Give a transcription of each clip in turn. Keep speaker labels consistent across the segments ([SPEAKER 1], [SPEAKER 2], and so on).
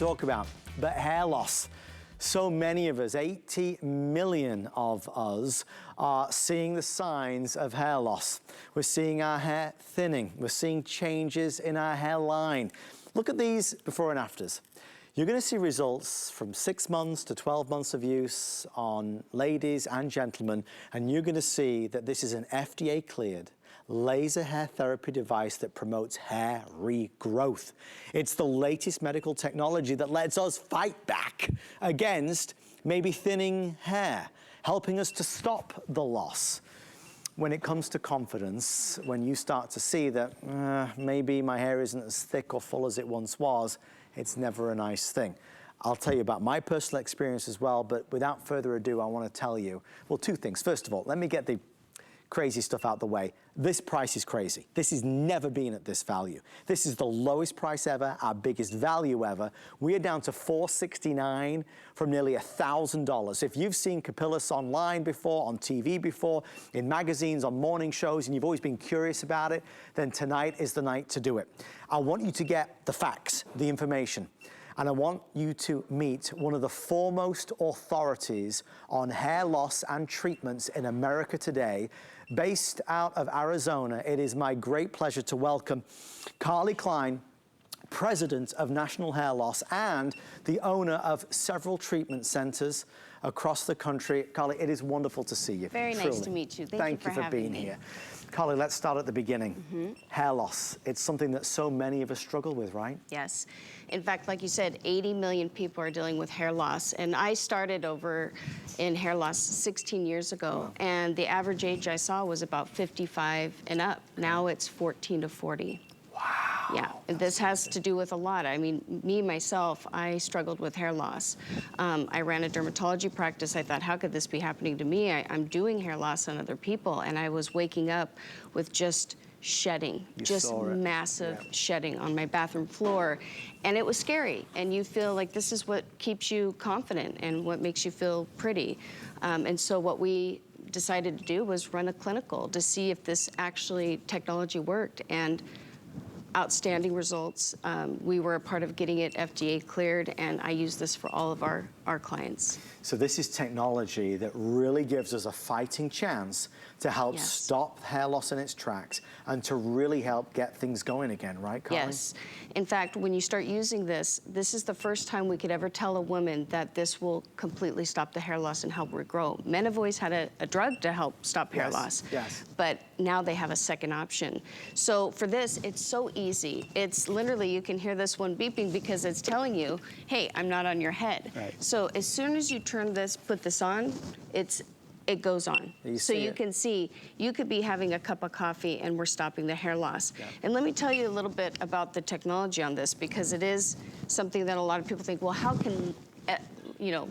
[SPEAKER 1] talk about, but hair loss. So many of us, 80 million of us, are seeing the signs of hair loss. We're seeing our hair thinning. We're seeing changes in our hairline. Look at these before and afters. You're gonna see results from 6 months to 12 months of use on ladies and gentlemen, and you're gonna see that this is an FDA cleared laser hair therapy device that promotes hair regrowth. It's the latest medical technology that lets us fight back against maybe thinning hair, helping us to stop the loss. When it comes to confidence, when you start to see that maybe my hair isn't as thick or full as it once was, it's never a nice thing. I'll tell you about my personal experience as well, but without further ado, I want to tell you, well, 2 things. First of all, let me get the crazy stuff out the way. This price is crazy. This has never been at this value. This is the lowest price ever, our biggest value ever. We are down to $469 from nearly $1,000. If you've seen Capillus online before, on TV before, in magazines, on morning shows, and you've always been curious about it, then tonight is the night to do it. I want you to get the facts, the information. And I want you to meet one of the foremost authorities on hair loss and treatments in America today. Based out of Arizona, it is my great pleasure to welcome Klein, President of National Hair Loss and the owner of several treatment centers across the country. Carly, it is wonderful to see you.
[SPEAKER 2] Very
[SPEAKER 1] truly.
[SPEAKER 2] Nice to meet you.
[SPEAKER 1] Thank you for being here. Carly, let's start at the beginning. Hair loss, it's something that so many of us struggle with, right?
[SPEAKER 2] Yes. In fact, like you said, 80 million people are dealing with hair loss. And I started over in hair loss 16 years ago. And the average age I saw was about 55 and up. Now it's 14 to 40.
[SPEAKER 1] Wow.
[SPEAKER 2] Yeah, this has to do with a lot. I mean, me, myself, I struggled with hair loss. I ran a dermatology practice. I thought, how could this be happening to me? I'm doing hair loss on other people, and I was waking up with just shedding, just massive shedding on my bathroom floor. And it was scary, and you feel like this is what keeps you confident and what makes you feel pretty. And so what we decided to do was run a clinical to see if this actually technology worked. And outstanding results. We were a part of getting it FDA cleared, and I use this for all of our clients.
[SPEAKER 1] So this is technology that really gives us a fighting chance to help stop hair loss in its tracks and to really help get things going again, right, Colleen?
[SPEAKER 2] Yes. In fact, when you start using this, this is the first time we could ever tell a woman that this will completely stop the hair loss and help regrow. Men have always had a drug to help stop hair loss, but now they have a second option. So for this, it's so easy. It's literally, you can hear this one beeping because it's telling you, hey, I'm not on your head. Right. So as soon as you turn this, put this on, it goes on. So you can see, you could be having a cup of coffee and we're stopping the hair loss. And let me tell you a little bit about the technology on this, because it is something that a lot of people think, well, how can,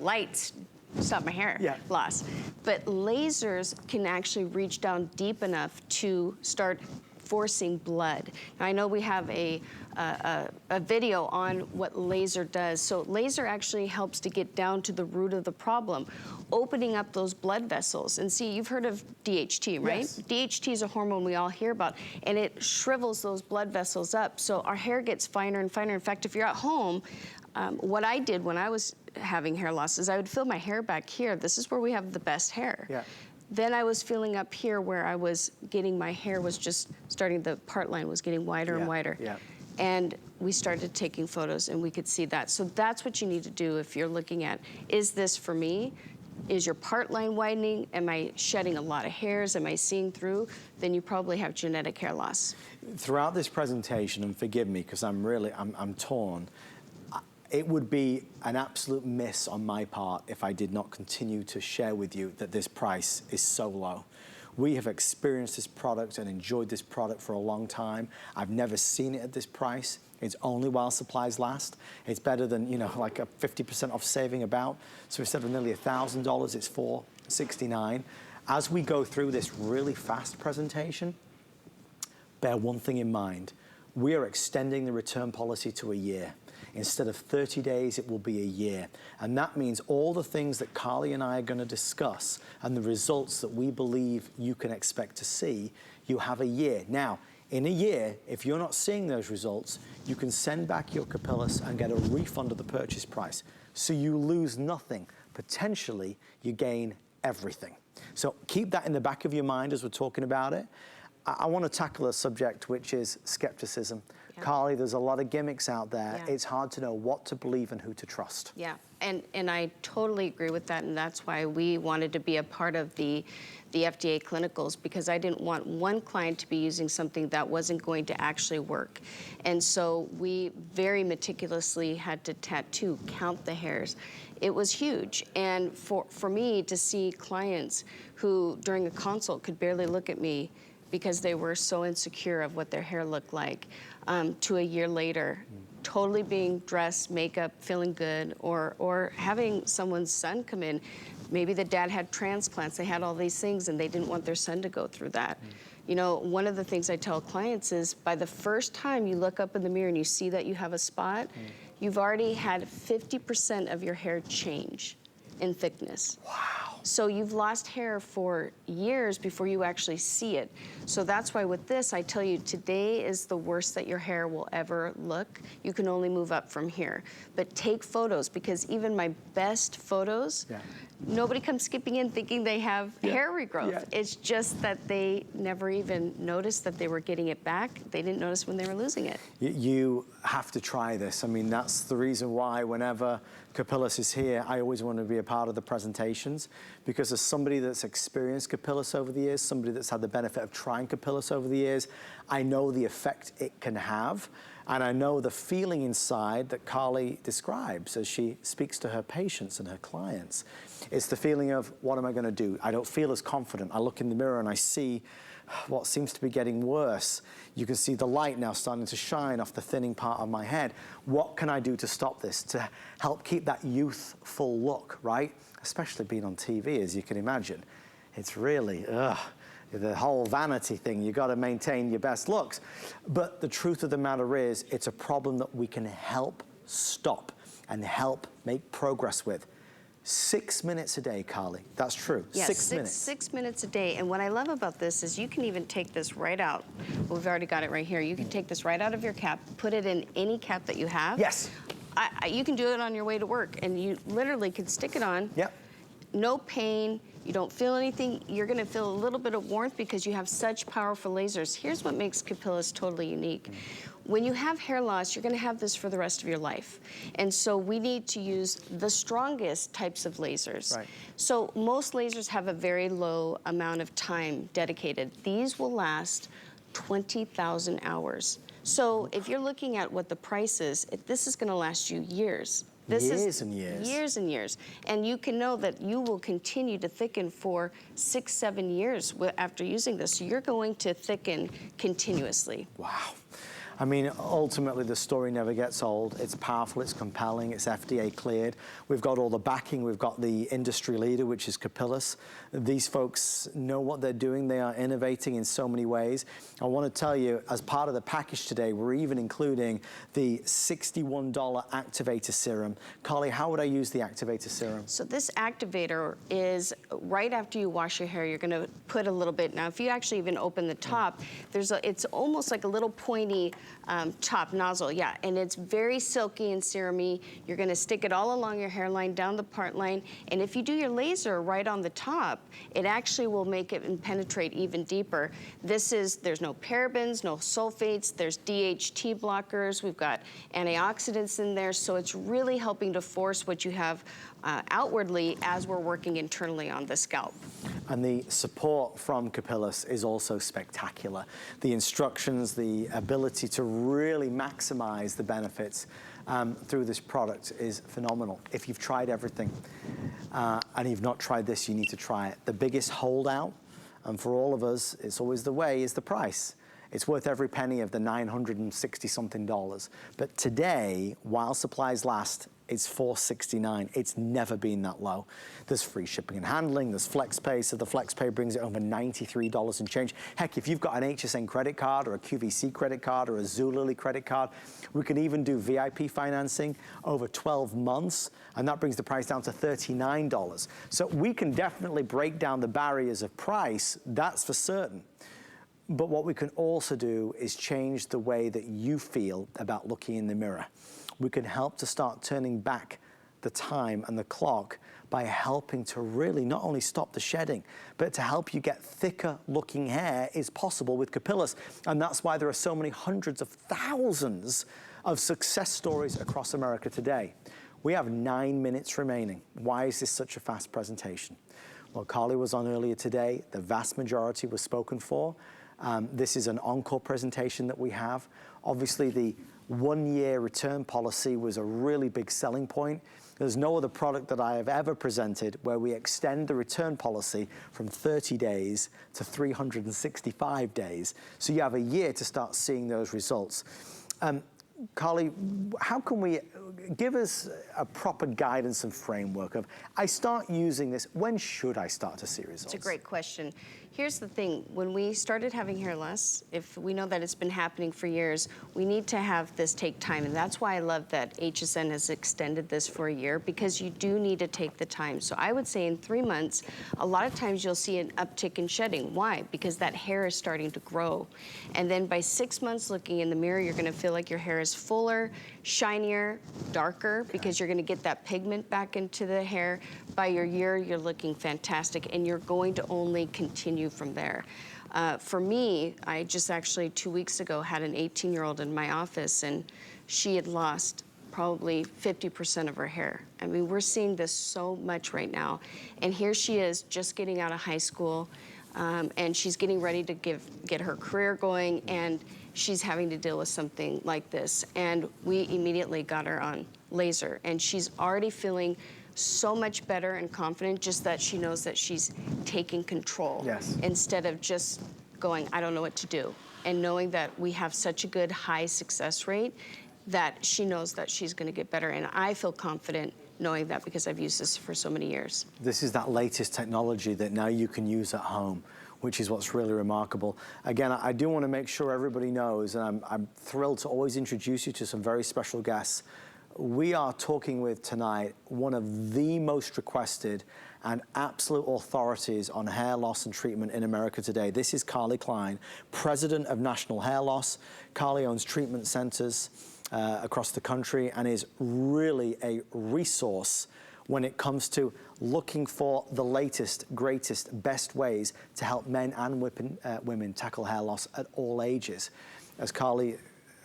[SPEAKER 2] lights stop my hair loss? But lasers can actually reach down deep enough to start forcing blood. Now, I know we have a video on what laser does. So laser actually helps to get down to the root of the problem, opening up those blood vessels. And see, you've heard of DHT, right? Yes. DHT is a hormone we all hear about, and it shrivels those blood vessels up. So our hair gets finer and finer. In fact, if you're at home, what I did when I was having hair loss is I would feel my hair back here. This is where we have the best hair. Yeah. Then I was feeling up here where I was getting, my hair was just starting, the part line was getting wider and wider. Yeah. And we started taking photos and we could see that. So that's what you need to do if you're looking at, is this for me? Is your part line widening? Am I shedding a lot of hairs? Am I seeing through? Then you probably have genetic hair loss.
[SPEAKER 1] Throughout this presentation, and forgive me because I'm torn, it would be an absolute miss on my part if I did not continue to share with you that this price is so low. We have experienced this product and enjoyed this product for a long time. I've never seen it at this price. It's only while supplies last. It's better than, like a 50% off saving about. So instead of nearly $1,000, it's $469. As we go through this really fast presentation, bear one thing in mind. We are extending the return policy to a year. Instead of 30 days, it will be a year. And that means all the things that Carly and I are going to discuss and the results that we believe you can expect to see, you have a year. Now, In a year, if you're not seeing those results, you can send back your Capillus and get a refund of the purchase price. So you lose nothing. Potentially, you gain everything. So keep that in the back of your mind as we're talking about it. I want to tackle a subject which is skepticism. Yeah. Carly, there's a lot of gimmicks out there. Yeah. It's hard to know what to believe and who to trust.
[SPEAKER 2] Yeah, and I totally agree with that, and that's why we wanted to be a part of the FDA clinicals, because I didn't want one client to be using something that wasn't going to actually work. And so we very meticulously had to count the hairs. It was huge. And for me to see clients who during a consult could barely look at me because they were so insecure of what their hair looked like, to a year later, totally being dressed, makeup, feeling good, or having someone's son come in. Maybe the dad had transplants, they had all these things, and they didn't want their son to go through that. You know, one of the things I tell clients is by the first time you look up in the mirror and you see that you have a spot, you've already had 50% of your hair change in thickness.
[SPEAKER 1] Wow.
[SPEAKER 2] So you've lost hair for years before you actually see it. So that's why with this, I tell you, today is the worst that your hair will ever look. You can only move up from here. But take photos, because even my best photos, nobody comes skipping in thinking they have hair regrowth. It's just that they never even noticed that they were getting it back. They didn't notice when they were losing it.
[SPEAKER 1] You have to try this. I mean, that's the reason why whenever Capillus is here, I always want to be a part of the presentations, because as somebody that's experienced Capillus over the years, somebody that's had the benefit of trying Capillus over the years, I know the effect it can have, and I know the feeling inside that Carly describes as she speaks to her patients and her clients. It's the feeling of, what am I going to do? I don't feel as confident. I look in the mirror and I see what seems to be getting worse. You can see the light now starting to shine off the thinning part of my head. What can I do to stop this, to help keep that youthful look, right? Especially being on TV, as you can imagine. It's really, the whole vanity thing. You got to maintain your best looks. But the truth of the matter is, it's a problem that we can help stop and help make progress with. 6 minutes a day, Carly. That's true.
[SPEAKER 2] Yes,
[SPEAKER 1] 6 minutes.
[SPEAKER 2] 6 minutes a day. And what I love about this is you can even take this right out. We've already got it right here. You can take this right out of your cap, put it in any cap that you have.
[SPEAKER 1] Yes.
[SPEAKER 2] You can do it on your way to work, and you literally can stick it on.
[SPEAKER 1] Yep.
[SPEAKER 2] No pain. You don't feel anything. You're going to feel a little bit of warmth because you have such powerful lasers. Here's what makes Capillus totally unique. When you have hair loss, you're going to have this for the rest of your life. And so we need to use the strongest types of lasers.
[SPEAKER 1] Right.
[SPEAKER 2] So most lasers have a very low amount of time dedicated. These will last 20,000 hours. So if you're looking at what the price is, this is going to last you years.
[SPEAKER 1] Years and years.
[SPEAKER 2] Years and years. And you can know that you will continue to thicken for 6, 7 years after using this. So you're going to thicken continuously.
[SPEAKER 1] Wow. I mean, ultimately, the story never gets old. It's powerful, it's compelling, it's FDA cleared. We've got all the backing. We've got the industry leader, which is Capillus. These folks know what they're doing. They are innovating in so many ways. I want to tell you, as part of the package today, we're even including the $61 Activator serum. Carly, how would I use the Activator serum?
[SPEAKER 2] So this Activator is right after you wash your hair, you're going to put a little bit. Now, if you actually even open the top, it's almost like a little pointy top nozzle, and it's very silky and serumy. You're gonna stick it all along your hairline, down the part line, and if you do your laser right on the top, it actually will make it and penetrate even deeper. There's no parabens, no sulfates, there's DHT blockers, we've got antioxidants in there, so it's really helping to force what you have outwardly as we're working internally on the scalp.
[SPEAKER 1] And the support from Capillus is also spectacular. The instructions, the ability to really maximize the benefits through this product is phenomenal. If you've tried everything and you've not tried this, you need to try it. The biggest holdout, and for all of us, it's always the way, is the price. It's worth every penny of the $960-something. But today, while supplies last, it's $469. It's never been that low. There's free shipping and handling, there's FlexPay, so the FlexPay brings it over $93 and change. Heck, if you've got an HSN credit card or a QVC credit card or a Zulily credit card, we can even do VIP financing over 12 months, and that brings the price down to $39. So we can definitely break down the barriers of price, that's for certain. But what we can also do is change the way that you feel about looking in the mirror. We can help to start turning back the time and the clock by helping to really not only stop the shedding, but to help you get thicker looking hair is possible with Capillus. And that's why there are so many hundreds of thousands of success stories across America today. We have 9 minutes remaining. Why is this such a fast presentation? Well, Carly was on earlier today. The vast majority was spoken for. This is an encore presentation that we have. Obviously, the 1-year return policy was a really big selling point. There's no other product that I have ever presented where we extend the return policy from 30 days to 365 days. So you have a year to start seeing those results. Carly, how can we give us a proper guidance and framework of, I start using this, when should I start to see results?
[SPEAKER 2] It's a great question. Here's the thing, when we started having hair loss, if we know that it's been happening for years, we need to have this take time. And that's why I love that HSN has extended this for a year, because you do need to take the time. So I would say in 3 months, a lot of times you'll see an uptick in shedding. Why? Because that hair is starting to grow. And then by 6 months looking in the mirror, you're gonna feel like your hair is fuller, shinier, darker, because you're gonna get that pigment back into the hair. By your year, you're looking fantastic, and you're going to only continue from there. For me, I just actually 2 weeks ago had an 18-year-old in my office, and she had lost probably 50% of her hair. I mean, we're seeing this so much right now. And here she is just getting out of high school, and she's getting ready to get her career going, and she's having to deal with something like this. And we immediately got her on laser, and she's already feeling so much better and confident, just that she knows that she's taking control.
[SPEAKER 1] Yes.
[SPEAKER 2] Instead of just going, I don't know what to do. And knowing that we have such a good high success rate that she knows that she's gonna get better. And I feel confident knowing that because I've used this for so many years.
[SPEAKER 1] This is that latest technology that now you can use at home, which is what's really remarkable. Again, I do want to make sure everybody knows, and I'm thrilled to always introduce you to some very special guests. We are talking with tonight one of the most requested and absolute authorities on hair loss and treatment in America today. This is Carly Klein, President of National Hair Loss. Carly owns treatment centers across the country and is really a resource when it comes to looking for the latest, greatest, best ways to help men and women tackle hair loss at all ages. As Carly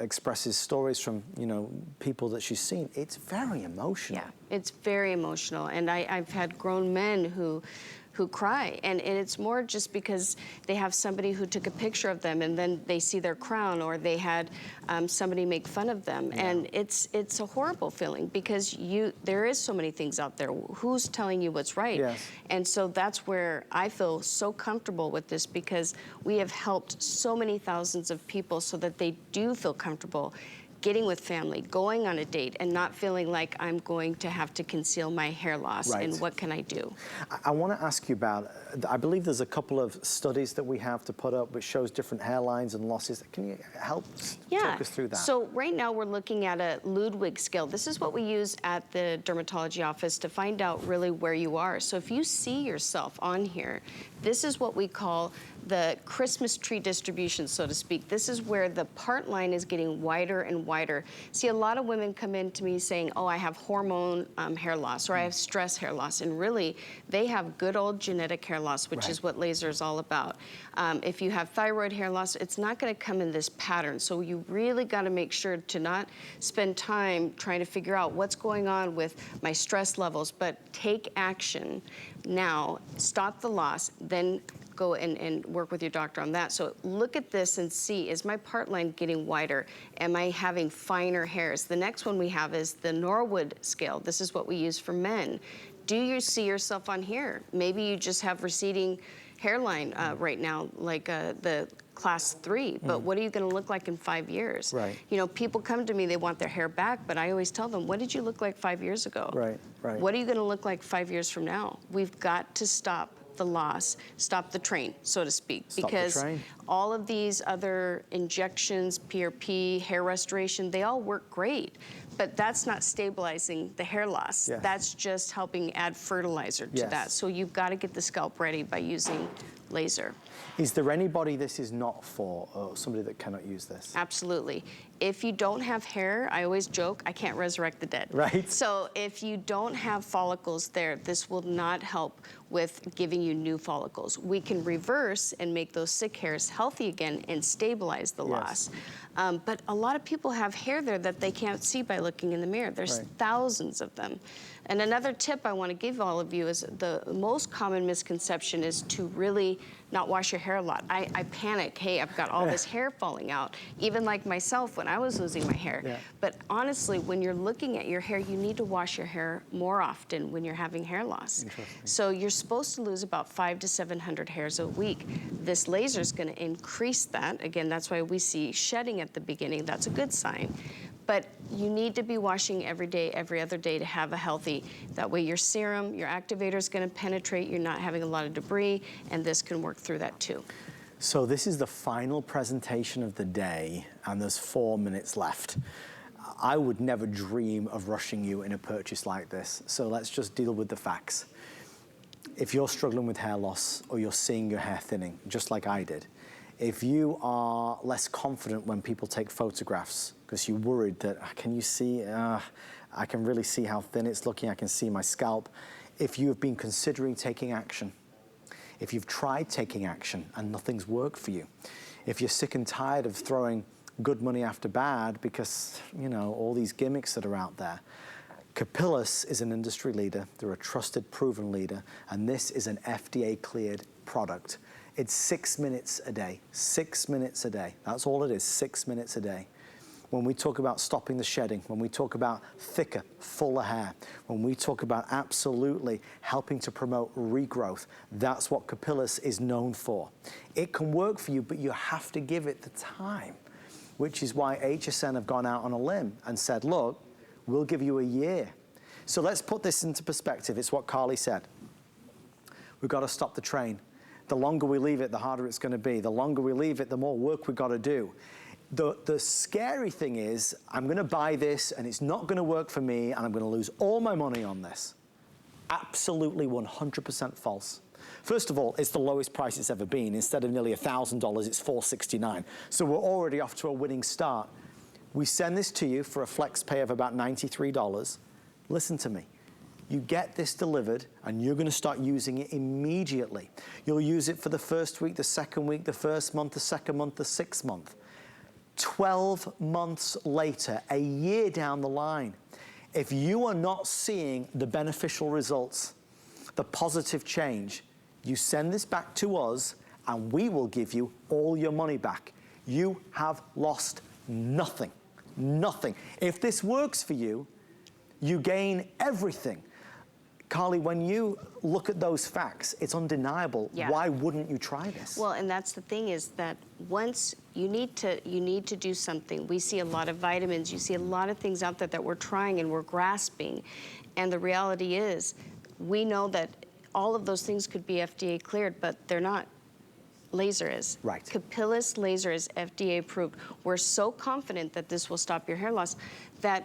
[SPEAKER 1] expresses stories from, you know, people that she's seen, it's very emotional.
[SPEAKER 2] Yeah, it's very emotional. And I've had grown men who cry, and it's more just because they have somebody who took a picture of them and then they see their crown, or they had somebody make fun of them. Yeah. And it's a horrible feeling, because there is so many things out there. Who's telling you what's right?
[SPEAKER 1] Yes.
[SPEAKER 2] And so that's where I feel so comfortable with this, because we have helped so many thousands of people so that they do feel comfortable getting with family, going on a date, and not feeling like I'm going to have to conceal my hair loss. Right. And what can I do?
[SPEAKER 1] I want to ask you about, I believe there's a couple of studies that we have to put up which shows different hairlines and losses. Can you help talk us through that?
[SPEAKER 2] So right now we're looking at a Ludwig scale. This is what we use at the dermatology office to find out really where you are. So if you see yourself on here, this is what we call the Christmas tree distribution, so to speak. This is where the part line is getting wider and wider. See, a lot of women come in to me saying, oh, I have hormone hair loss, or I have stress hair loss, and really, they have good old genetic hair loss, which is what laser is all about. If you have thyroid hair loss, it's not gonna come in this pattern, so you really gotta make sure to not spend time trying to figure out what's going on with my stress levels, but take action now, stop the loss, then go and work with your doctor on that. So look at this and see, is my part line getting wider? Am I having finer hairs? The next one we have is the Norwood scale. This is what we use for men. Do you see yourself on here? Maybe you just have receding hairline right now, like the class 3, but what are you gonna look like in 5 years?
[SPEAKER 1] Right.
[SPEAKER 2] You know, people come to me, they want their hair back, but I always tell them, what did you look like 5 years ago?
[SPEAKER 1] Right, right.
[SPEAKER 2] What are you gonna look like 5 years from now? We've got to stop the loss, stop the train, so to speak.
[SPEAKER 1] Stop
[SPEAKER 2] because
[SPEAKER 1] the train.
[SPEAKER 2] All of these other injections, PRP, hair restoration, they all work great. But that's not stabilizing the hair loss.
[SPEAKER 1] Yes.
[SPEAKER 2] That's just helping add fertilizer to that. So you've got to get the scalp ready by using laser.
[SPEAKER 1] Is there anybody this is not for, or somebody that cannot use this?
[SPEAKER 2] Absolutely. If you don't have hair, I always joke, I can't resurrect the dead.
[SPEAKER 1] Right.
[SPEAKER 2] So if you don't have follicles there, this will not help with giving you new follicles. We can reverse and make those sick hairs healthy again and stabilize the loss. But a lot of people have hair there that they can't see by looking in the mirror. There's thousands of them. And another tip I want to give all of you is the most common misconception is to really not wash your hair a lot. I panic, hey, I've got all this hair falling out, even like myself when I was losing my hair. But honestly, when you're looking at your hair, you need to wash your hair more often when you're having hair loss. So you're supposed to lose about 500 to 700 hairs a week. This laser is going to increase that. Again, that's why we see shedding at the beginning. That's a good sign. But you need to be washing every day, every other day to have a healthy, that way your serum, your activator is going to penetrate, you're not having a lot of debris, and this can work through that too.
[SPEAKER 1] So this is the final presentation of the day, and there's 4 minutes left. I would never dream of rushing you in a purchase like this, so let's just deal with the facts. If you're struggling with hair loss or you're seeing your hair thinning, just like I did, if you are less confident when people take photographs because you're worried that, can you see, I can really see how thin it's looking, I can see my scalp. If you've been considering taking action, if you've tried taking action and nothing's worked for you, if you're sick and tired of throwing good money after bad because, you know, all these gimmicks that are out there, Capillus is an industry leader, they're a trusted, proven leader, and this is an FDA-cleared product. It's 6 minutes a day, 6 minutes a day. That's all it is, 6 minutes a day. When we talk about stopping the shedding, when we talk about thicker, fuller hair, when we talk about absolutely helping to promote regrowth, that's what Capillus is known for. It can work for you, but you have to give it the time, which is why HSN have gone out on a limb and said, look, we'll give you a year. So let's put this into perspective. It's what Carly said. We've got to stop the train. The longer we leave it, the harder it's going to be. The longer we leave it, the more work we've got to do. The scary thing is, I'm going to buy this and it's not going to work for me and I'm going to lose all my money on this. Absolutely 100% false. First of all, it's the lowest price it's ever been. Instead of nearly $1,000, it's $469. So we're already off to a winning start. We send this to you for a flex pay of about $93. Listen to me. You get this delivered and you're going to start using it immediately. You'll use it for the first week, the second week, the first month, the second month, the 6th month. 12 months later, a year down the line, if you are not seeing the beneficial results, the positive change, you send this back to us and we will give you all your money back. You have lost nothing, nothing. If this works for you, you gain everything. Carly, when you look at those facts, it's undeniable. Why wouldn't you try this?
[SPEAKER 2] Well, and that's the thing is that once you need to do something. We see a lot of vitamins. You see a lot of things out there that we're trying and we're grasping. And the reality is, we know that all of those things could be FDA cleared, but they're not. Laser is.
[SPEAKER 1] Right.
[SPEAKER 2] Capillus laser is FDA approved. We're so confident that this will stop your hair loss that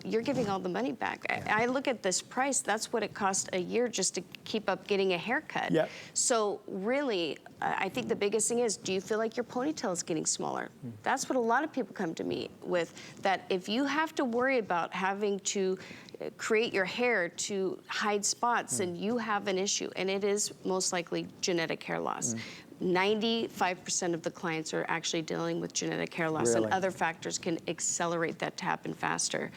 [SPEAKER 2] you're giving all the money back. I look at this price, that's what it costs a year just to keep up getting a haircut. So really, I think the biggest thing is, do you feel like your ponytail is getting smaller? That's what a lot of people come to me with, that if you have to worry about having to create your hair to hide spots, and you have an issue, and it is most likely genetic hair loss. 95% of the clients are actually dealing with genetic hair loss, and other factors can accelerate that to happen faster.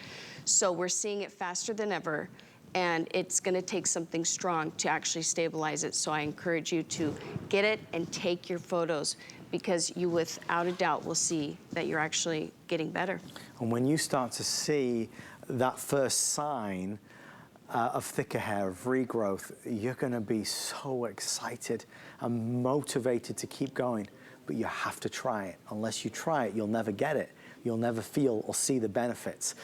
[SPEAKER 2] So we're seeing it faster than ever, and it's going to take something strong to actually stabilize it. So I encourage you to get it and take your photos, because you without a doubt will see that you're actually getting better.
[SPEAKER 1] And when you start to see that first sign of thicker hair, of regrowth, you're going to be so excited and motivated to keep going. But you have to try it. Unless you try it, you'll never get it. You'll never feel or see the benefits.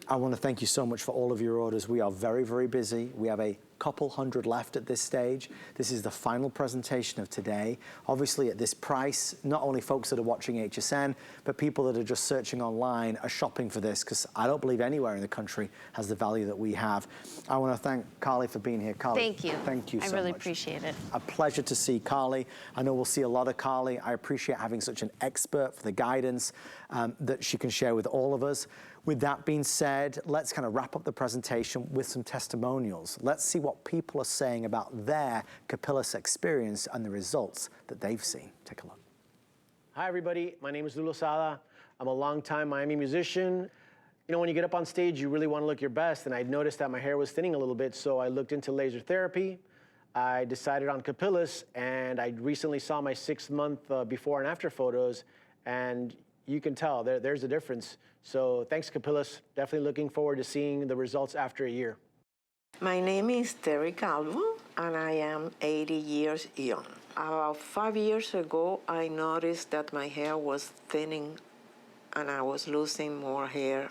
[SPEAKER 1] I want to thank you so much for all of your orders. We are very, very busy. We have a couple hundred left at this stage. This is the final presentation of today. Obviously at this price, not only folks that are watching HSN, but people that are just searching online are shopping for this, because I don't believe anywhere in the country has the value that we have. I want to thank Carly for being here. Carly,
[SPEAKER 2] thank you.
[SPEAKER 1] Thank you so much.
[SPEAKER 2] I really appreciate it.
[SPEAKER 1] A pleasure to see Carly. I know we'll see a lot of Carly. I appreciate having such an expert for the guidance that she can share with all of us. With that being said, let's kind of wrap up the presentation with some testimonials. Let's see what people are saying about their Capillus experience and the results that they've seen. Take a look.
[SPEAKER 3] Hi, everybody. My name is Lou Lozada. I'm a longtime Miami musician. You know, when you get up on stage, you really want to look your best, and I noticed that my hair was thinning a little bit, so I looked into laser therapy. I decided on Capillus, and I recently saw my 6-month before and after photos, and you can tell there's a difference. So thanks, Capillus. Definitely looking forward to seeing the results after a year.
[SPEAKER 4] My name is Terry Calvo, and I am 80 years young. About 5 years ago, I noticed that my hair was thinning and I was losing more hair